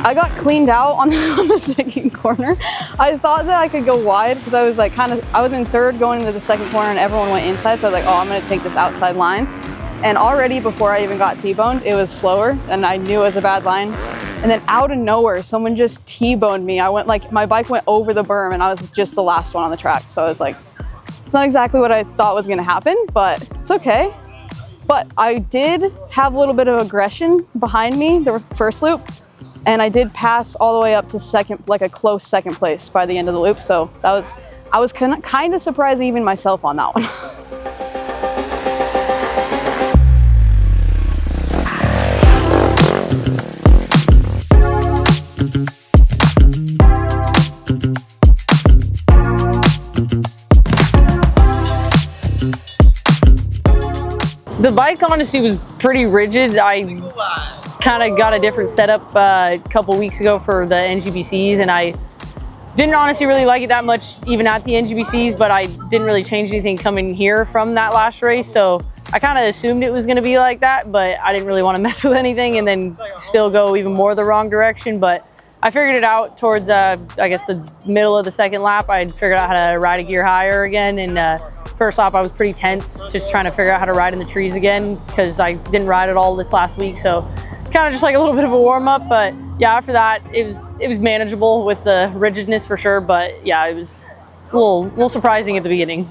I got cleaned out on the second corner. I thought that I could go wide because I was like I was in third going into the second corner and everyone went inside. So I was like, oh, I'm gonna take this outside line. And already before I even got T-boned, it was slower and I knew it was a bad line. And then out of nowhere, someone just T-boned me. I went like, my bike went over the berm and I was just the last one on the track. So I was like, it's not exactly what I thought was gonna happen, but it's okay. But I did have a little bit of aggression behind me, the first loop. And I did pass all the way up to second, like a close second place by the end of the loop. So that was, I was kind of surprised even myself on that one. The bike honestly was pretty rigid. I kind of got a different setup a couple weeks ago for the NGBCs, and I didn't honestly really like it that much even at the NGBCs, but I didn't really change anything coming here from that last race. So I kind of assumed it was going to be like that, but I didn't really want to mess with anything and then still go even more the wrong direction. But I figured it out towards, I guess, the middle of the second lap. I figured out how to ride a gear higher again, and first lap I was pretty tense, just trying to figure out how to ride in the trees again because I didn't ride at all this last week. So kind of just like a little bit of a warm up, but yeah, after that it was manageable with the rigidness for sure. But yeah, it was a little surprising at the beginning.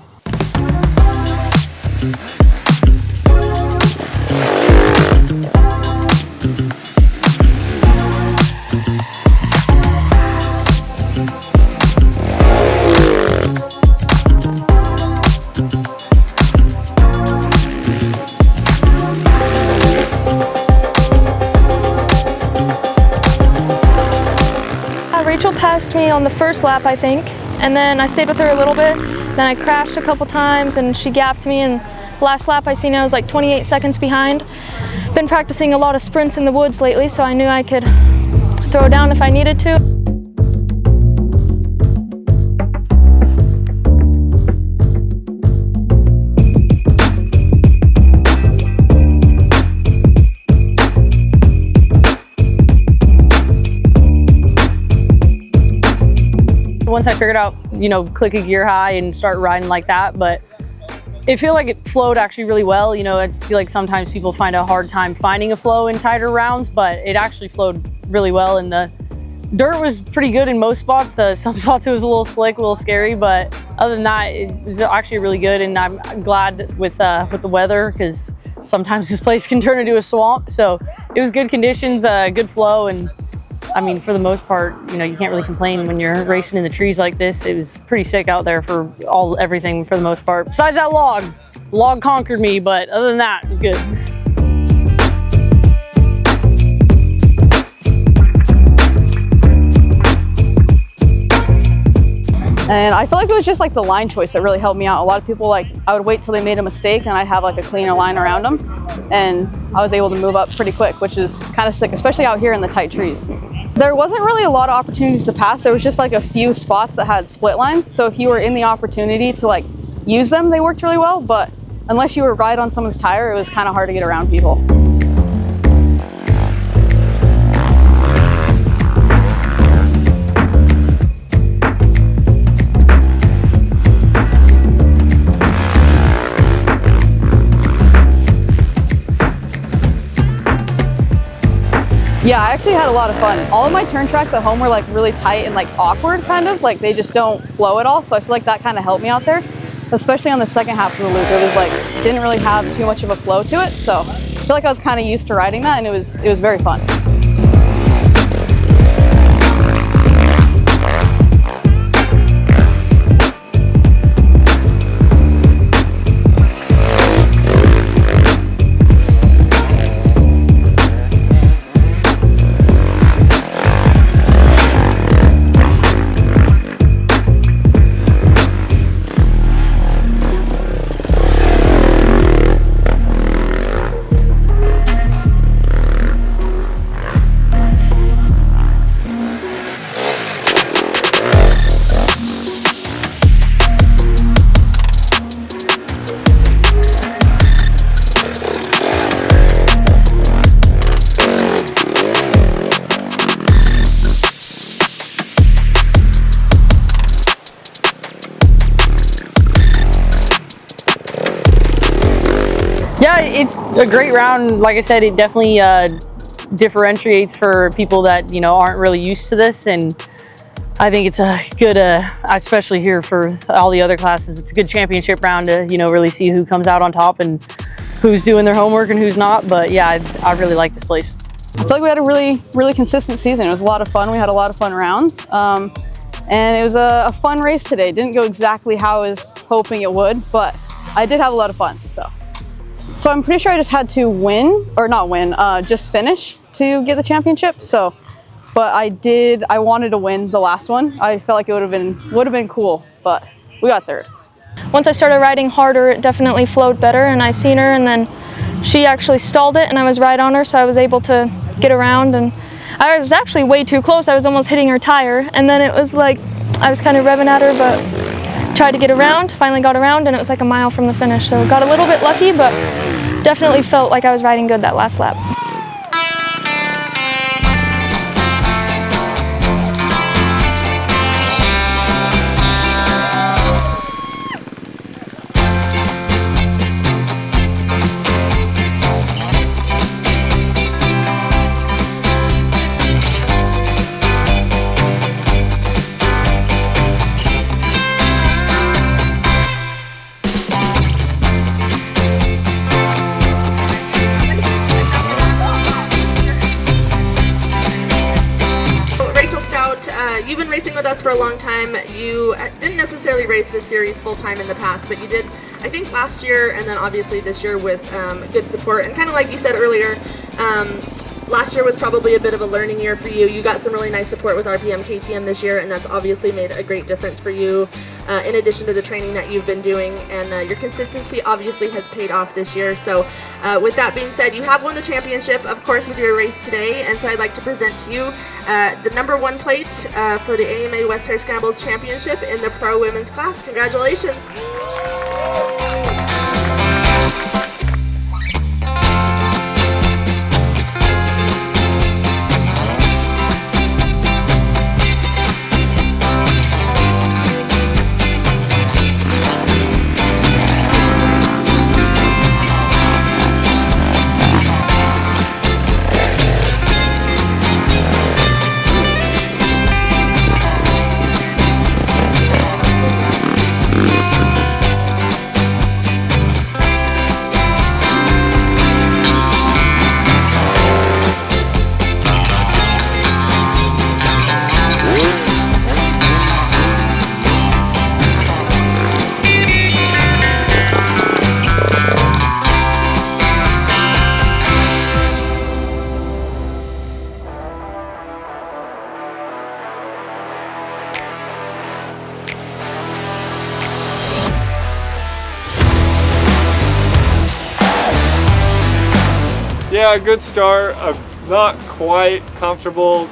Rachel passed me on the first lap, I think, and then I stayed with her a little bit. Then I crashed a couple times and she gapped me, and last lap I seen I was like 28 seconds behind. Been practicing a lot of sprints in the woods lately, so I knew I could throw down if I needed to. Once I figured out, you know, click a gear high and start riding like that, but it feel like it flowed actually really well. You know, I feel like sometimes people find a hard time finding a flow in tighter rounds, but it actually flowed really well, and the dirt was pretty good in most spots. Some spots it was a little slick, a little scary, but other than that, it was actually really good, and I'm glad with the weather because sometimes this place can turn into a swamp. So it was good conditions, good flow, and I mean, for the most part, you know, you can't really complain when you're racing in the trees like this. It was pretty sick out there for everything for the most part. Besides that log conquered me, but other than that, it was good. And I feel like it was just like the line choice that really helped me out. A lot of people, like, I would wait till they made a mistake and I'd have like a cleaner line around them. And I was able to move up pretty quick, which is kind of sick, especially out here in the tight trees. There wasn't really a lot of opportunities to pass. There was just like a few spots that had split lines. So if you were in the opportunity to like use them, they worked really well. But unless you were right on someone's tire, it was kind of hard to get around people. Yeah, I actually had a lot of fun. All of my turn tracks at home were like really tight and like awkward, kind of like they just don't flow at all. So I feel like that kind of helped me out there, especially on the second half of the loop. It was like, didn't really have too much of a flow to it. So I feel like I was kind of used to riding that, and it was very fun. It's a great round. Like I said, it definitely differentiates for people that, you know, aren't really used to this, and I think it's a good, especially here for all the other classes, it's a good championship round to, you know, really see who comes out on top and who's doing their homework and who's not. But yeah, I really like this place. I feel like we had a really consistent season. It was a lot of fun. We had a lot of fun rounds. And it was a fun race today. Didn't go exactly how I was hoping it would, but I did have a lot of fun, So I'm pretty sure I just had to win, or not win, just finish to get the championship. But I wanted to win the last one. I felt like it would have been cool, but we got third. Once I started riding harder, it definitely flowed better, and I seen her, and then she actually stalled it, and I was right on her, so I was able to get around, and I was actually way too close. I was almost hitting her tire, and then it was like I was kind of revving at her, but tried to get around, finally got around, and it was like a mile from the finish. So got a little bit lucky, but definitely felt like I was riding good that last lap. You've been racing with us for a long time. You didn't necessarily race this series full-time in the past, but you did, I think, last year and then obviously this year with good support. And kind of like you said earlier, last year was probably a bit of a learning year for you. You got some really nice support with RPM KTM this year, and that's obviously made a great difference for you, in addition to the training that you've been doing. And your consistency obviously has paid off this year. So with that being said, you have won the championship, of course, with your race today. And so I'd like to present to you the #1 plate for the AMA West Hare Scrambles Championship in the Pro Women's class. Congratulations. Yeah, good start. I'm not quite comfortable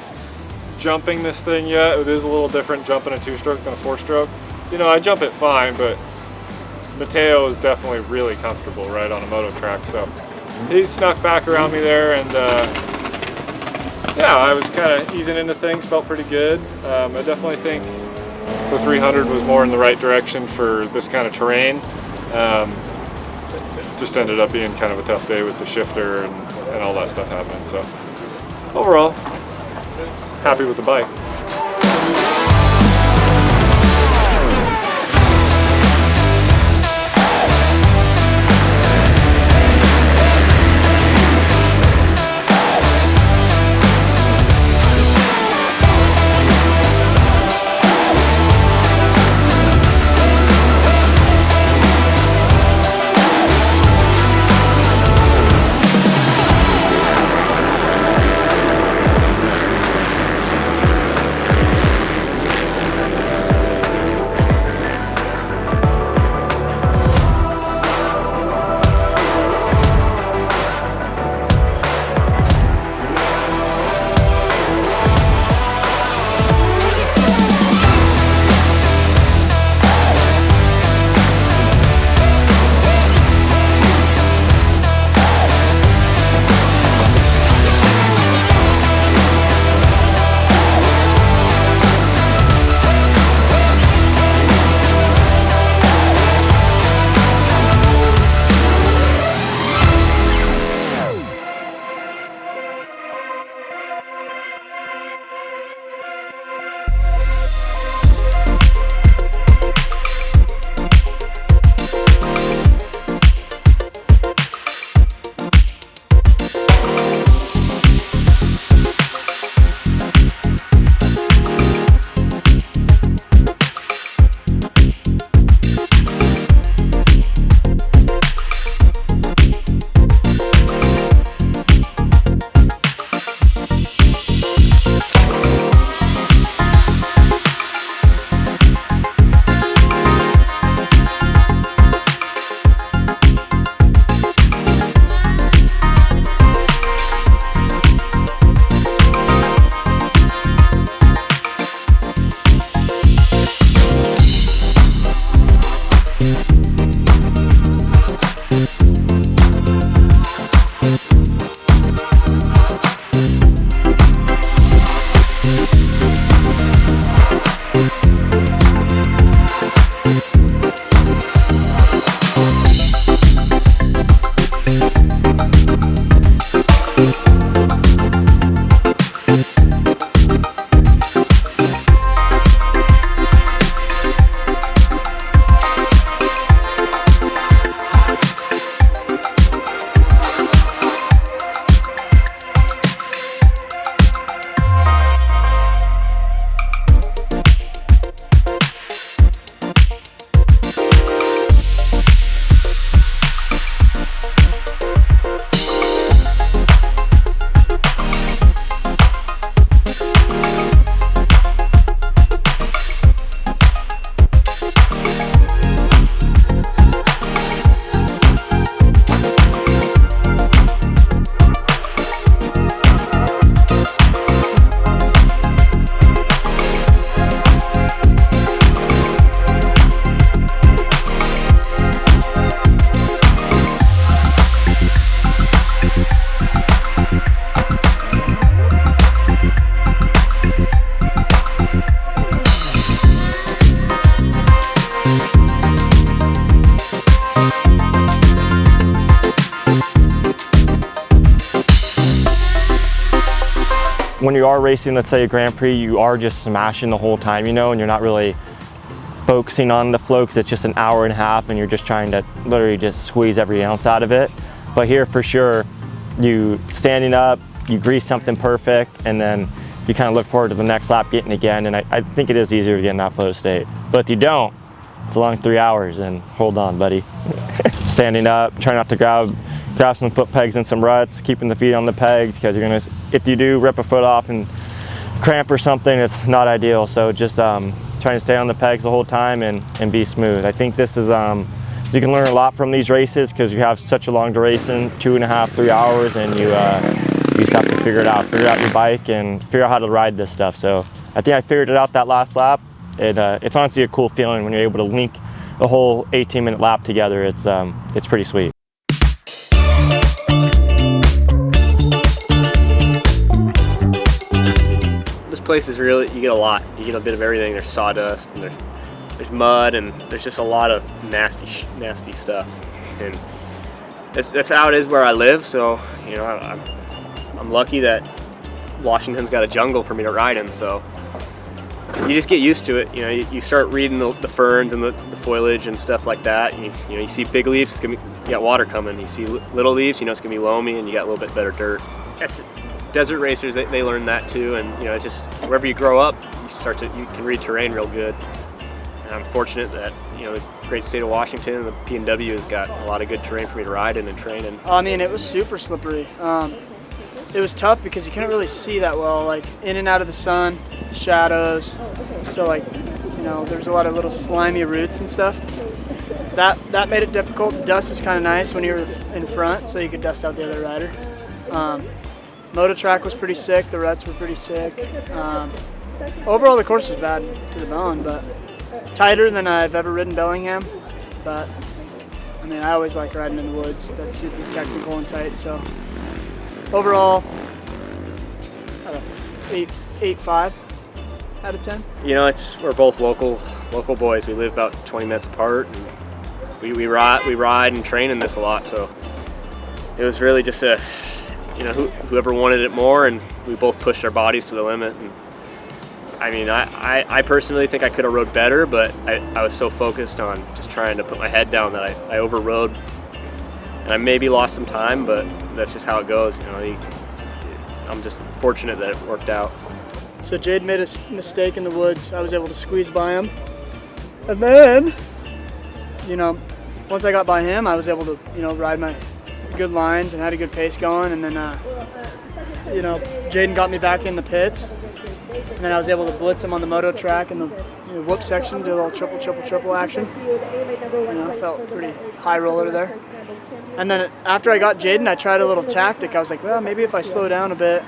jumping this thing yet. It is a little different jumping a 2-stroke than a 4-stroke. You know, I jump it fine, but Mateo is definitely really comfortable right on a moto track. So he snuck back around me there, and yeah, I was kind of easing into things, felt pretty good. I definitely think the 300 was more in the right direction for this kind of terrain. It just ended up being kind of a tough day with the shifter and all that stuff happening. So overall, happy with the bike. when you are racing, let's say a Grand Prix, you are just smashing the whole time, you know, and you're not really focusing on the flow because it's just an hour and a half and you're just trying to literally just squeeze every ounce out of it. But here for sure, you standing up, you grease something perfect, and then you kind of look forward to the next lap getting again, and I think it is easier to get in that flow state. But if you don't, it's a long 3 hours, and hold on, buddy. Standing up, try not to grab some foot pegs and some ruts, keeping the feet on the pegs, because you're gonna, if you do rip a foot off and cramp or something, it's not ideal. So just trying to stay on the pegs the whole time and be smooth. I think this is, you can learn a lot from these races because you have such a long duration, 2.5, 3 hours, and you just have to figure out your bike and figure out how to ride this stuff. So I think I figured it out that last lap. It's honestly a cool feeling when you're able to link a whole 18-minute lap together. It's pretty sweet. This place is really, you get a lot. You get a bit of everything. There's sawdust and there's mud and there's just a lot of nasty stuff. And that's how it is where I live. So, you know, I'm lucky that Washington's got a jungle for me to ride in. So you just get used to it. You know, you start reading the ferns and the foliage and stuff like that. You know, you see big leaves, you got water coming. You see little leaves, you know it's gonna be loamy, and you got a little bit better dirt. Desert racers, they learn that too, and you know, it's just wherever you grow up, you can read terrain real good. And I'm fortunate that, you know, the great state of Washington and the P&W has got a lot of good terrain for me to ride in and train in. I mean, it was super slippery. It was tough because you couldn't really see that well, like in and out of the sun, shadows. So like, you know, there's a lot of little slimy roots and stuff. That made it difficult. The dust was kind of nice when you were in front, so you could dust out the other rider. Moto track was pretty sick. The ruts were pretty sick. Overall, the course was bad to the bone, but tighter than I've ever ridden Bellingham. But I mean, I always like riding in the woods. That's super technical and tight. So overall, I don't know, 8.5 out of 10. You know, we're both local boys. We live about 20 minutes apart, and we ride and train in this a lot. So it was really just whoever wanted it more, and we both pushed our bodies to the limit. And I mean, I personally think I could have rode better, but I was so focused on just trying to put my head down that I overrode, and I maybe lost some time, but that's just how it goes. You know, I'm just fortunate that it worked out. So Jade made a mistake in the woods. I was able to squeeze by him, and then, you know, once I got by him, I was able to, you know, ride my good lines and had a good pace going, and then you know, Jaden got me back in the pits, and then I was able to blitz him on the moto track and the whoop section, did a little triple action. You know, felt pretty high roller there. And then after I got Jaden, I tried a little tactic. I was like, well, maybe if I slow down a bit,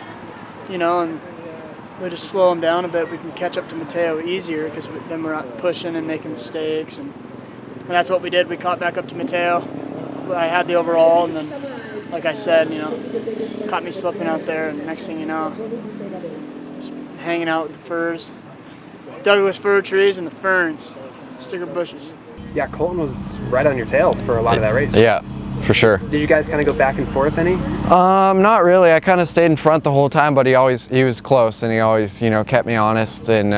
you know, and we just slow him down a bit, we can catch up to Mateo easier, because then we're not pushing and making mistakes, and that's what we did. We caught back up to Mateo. I had the overall, and then, like I said, you know, caught me slipping out there, and next thing you know, just hanging out with the firs, Douglas fir trees and the ferns, sticker bushes. Yeah, Colton was right on your tail for a lot of that race. Yeah, for sure. Did you guys kind of go back and forth any? Not really. I kind of stayed in front the whole time, but he was close, and he always, you know, kept me honest, and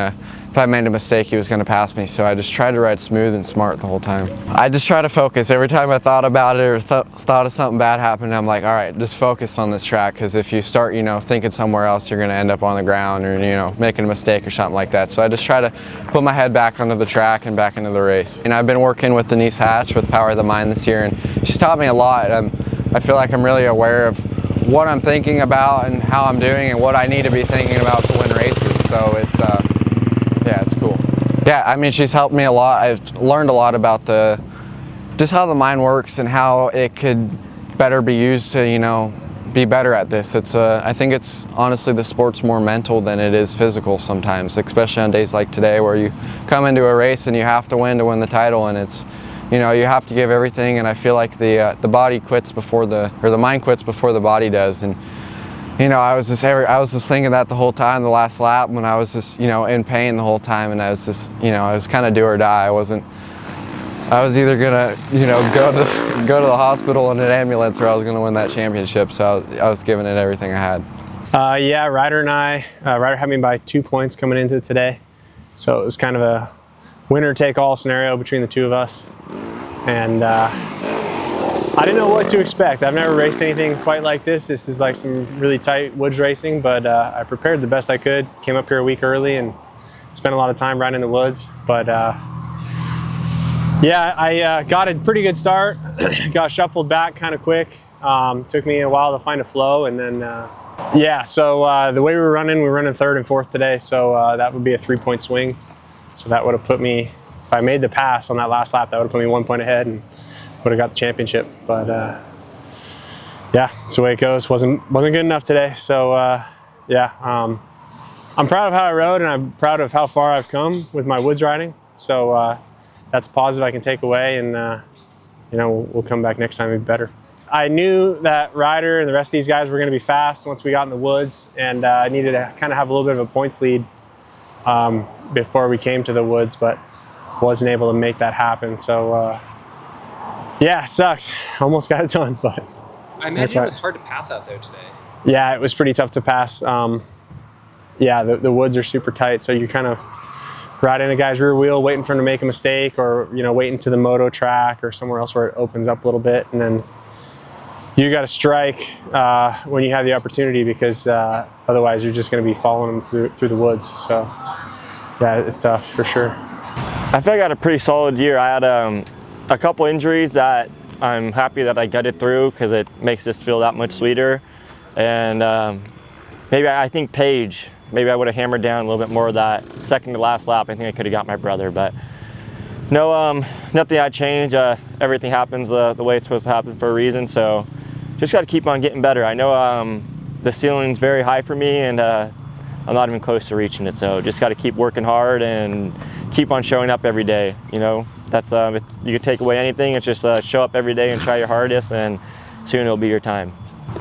if I made a mistake, he was going to pass me, so I just tried to ride smooth and smart the whole time. I just try to focus. Every time I thought about it or thought of something bad happened, I'm like, all right, just focus on this track, because if you start, you know, thinking somewhere else, you're going to end up on the ground or, you know, making a mistake or something like that. So I just try to put my head back onto the track and back into the race. And I've been working with Denise Hatch with Power of the Mind this year, and she's taught me a lot. I feel like I'm really aware of what I'm thinking about and how I'm doing and what I need to be thinking about to win races. So it's, yeah, it's cool. Yeah, I mean, she's helped me a lot. I've learned a lot about just how the mind works and how it could better be used to, you know, be better at this. I think it's honestly, the sport's more mental than it is physical sometimes, especially on days like today where you come into a race and you have to win the title, and it's, you know, you have to give everything, and I feel like the body quits before the mind quits before the body does. And you know, I was just thinking that the whole time, the last lap, when I was just, you know, in pain the whole time, and I was just, you know, I was kind of do or die. I was either gonna, you know, go to the hospital in an ambulance, or I was gonna win that championship. So I was giving it everything I had. Yeah, Ryder and I, Ryder had me by 2 points coming into today. So it was kind of a winner-take-all scenario between the two of us. And I didn't know what to expect. I've never raced anything quite like this. This is like some really tight woods racing, but I prepared the best I could. Came up here a week early and spent a lot of time riding in the woods. But yeah, I got a pretty good start. Got shuffled back kind of quick. Took me a while to find a flow, and then yeah, so the way we were running 3rd and 4th today, so that would be a 3-point swing. So that would have put me, if I made the pass on that last lap, that would have put me 1 point ahead and would have got the championship. But yeah, that's the way it goes. Wasn't good enough today. So yeah, I'm proud of how I rode, and I'm proud of how far I've come with my woods riding. So that's a positive I can take away, and you know, we'll come back next time and be better. I knew that Ryder and the rest of these guys were going to be fast once we got in the woods, and I needed to kind of have a little bit of a points lead before we came to the woods, but wasn't able to make that happen. So yeah, it sucks. Almost got it done, but I imagine it was hard to pass out there today. Yeah, it was pretty tough to pass. Yeah, the woods are super tight, so you kind of ride in a guy's rear wheel, waiting for him to make a mistake, or you know, waiting to the moto track or somewhere else where it opens up a little bit, and then you got to strike when you have the opportunity, because otherwise you're just going to be following them through the woods. So yeah, it's tough for sure. I feel like I had a pretty solid year. I had a couple injuries that I'm happy that I gutted through, because it makes this feel that much sweeter. And maybe I think Paige, maybe I would have hammered down a little bit more of that second to last lap. I think I could have got my brother, but no, nothing I'd change. Everything happens the way it's supposed to happen for a reason. So just got to keep on getting better. I know the ceiling's very high for me, and I'm not even close to reaching it. So just got to keep working hard and keep on showing up every day. You know, that's if you could take away anything, it's just show up every day and try your hardest, and soon it'll be your time.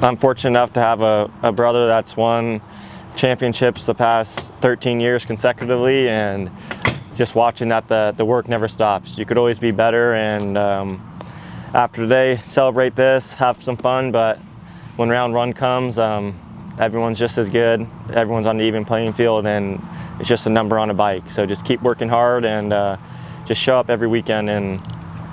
I'm fortunate enough to have a brother that's won championships the past 13 years consecutively, and just watching that the work never stops. You could always be better, and after today, celebrate this, have some fun, but when round one comes, everyone's just as good. Everyone's on the even playing field, and it's just a number on a bike. So just keep working hard, and just show up every weekend and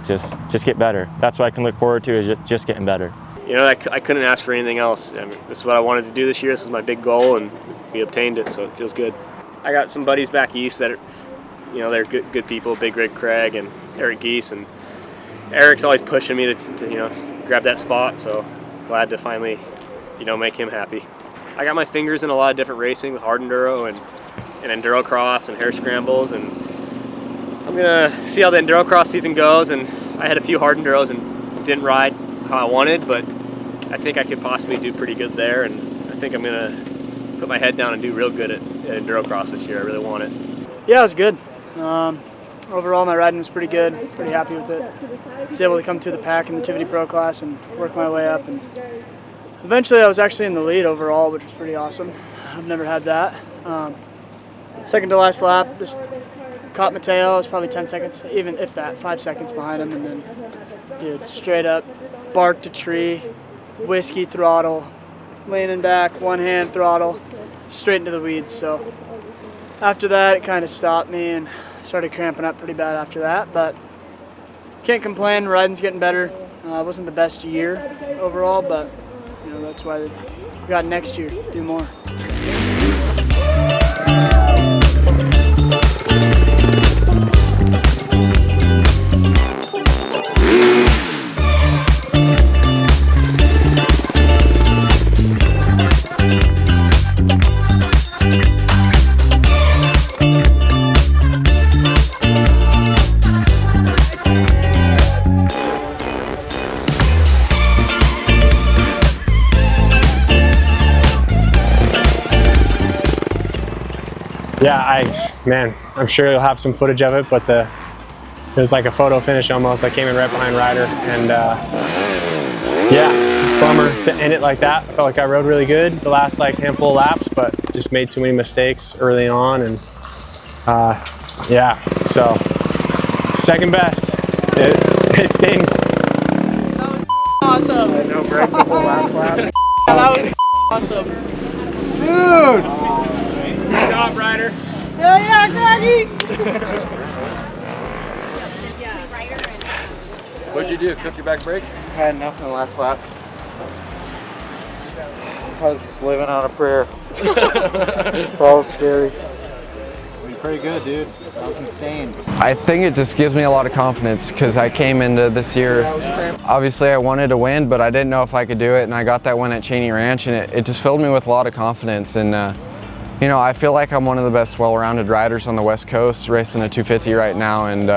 just get better. That's what I can look forward to, is just getting better. You know, I couldn't ask for anything else. I mean, this is what I wanted to do this year. This is my big goal, and we obtained it, so it feels good. I got some buddies back east that are, you know, they're good people, Big Rig Craig and Eric Geese, and Eric's always pushing me to you know, grab that spot, so glad to finally, you know, make him happy. I got my fingers in a lot of different racing with hard enduro and enduro cross and hare scrambles, and I'm gonna see how the enduro cross season goes. And I had a few hard enduros and didn't ride how I wanted, but I think I could possibly do pretty good there, and I think I'm gonna put my head down and do real good at enduro cross this year. I really want it. Yeah, it was good. Overall, my riding was pretty good. Pretty happy with it. I was able to come through the pack in the Tivity Pro class and work my way up, and eventually I was actually in the lead overall, which was pretty awesome. I've never had that. Second to last lap, just caught Mateo. I was probably 10 seconds, even if that, 5 seconds behind him, and then, dude, straight up barked a tree, whiskey throttle, leaning back, one hand throttle, straight into the weeds. So after that, it kind of stopped me and started cramping up pretty bad after that, but can't complain. Riding's getting better. It wasn't the best year overall, but you know, that's why we got next year to do more. Yeah, man, I'm sure you'll have some footage of it, but it was like a photo finish almost. I came in right behind Ryder, and yeah, bummer to end it like that. I felt like I rode really good the last like handful of laps, but just made too many mistakes early on, and yeah, so second best. It stings. That was awesome. I know, Greg, the whole last lap. That was Awesome. Dude! Good job, Ryder. Yeah, Craggy! What'd you do? Cook your back brake? Had nothing last lap. I was just living on a prayer. All scary. Pretty good, dude. That was insane. I think it just gives me a lot of confidence because I came into this year, obviously I wanted to win, but I didn't know if I could do it, and I got that win at Cheney Ranch, and it just filled me with a lot of confidence. And you know, I feel like I'm one of the best well-rounded riders on the West Coast, racing a 250 right now, and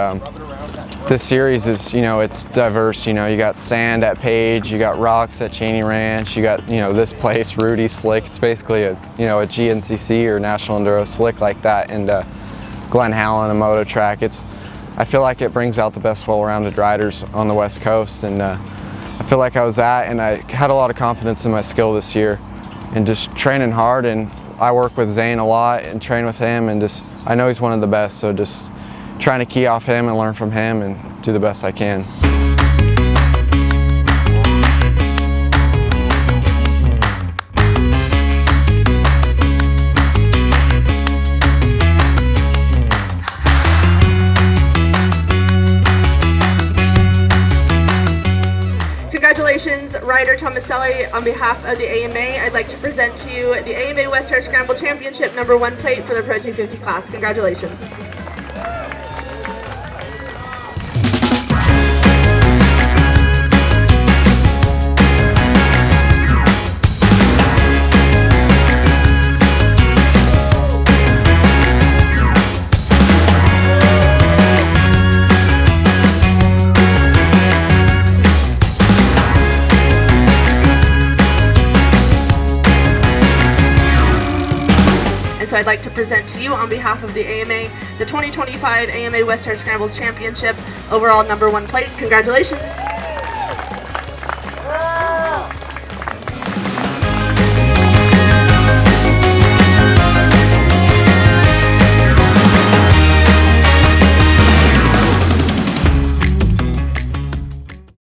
this series is, you know, it's diverse. You know, you got sand at Page, you got rocks at Cheney Ranch, you got, you know, this place, Rudy Slick. It's basically a, you know, a GNCC or National Enduro Slick like that, and Glen Howland, a moto track. I feel like it brings out the best well-rounded riders on the West Coast, and I feel like I was that, and I had a lot of confidence in my skill this year, and just training hard. And I work with Zane a lot and train with him, and just I know he's one of the best, so just trying to key off him and learn from him and do the best I can. Congratulations, Ryder Tomaselli. On behalf of the AMA, I'd like to present to you the AMA West Hare Scramble Championship #1 plate for the Pro 250 class. Congratulations. So I'd like to present to you on behalf of the AMA, the 2025 AMA West Hare Scrambles Championship overall #1 plate. Congratulations.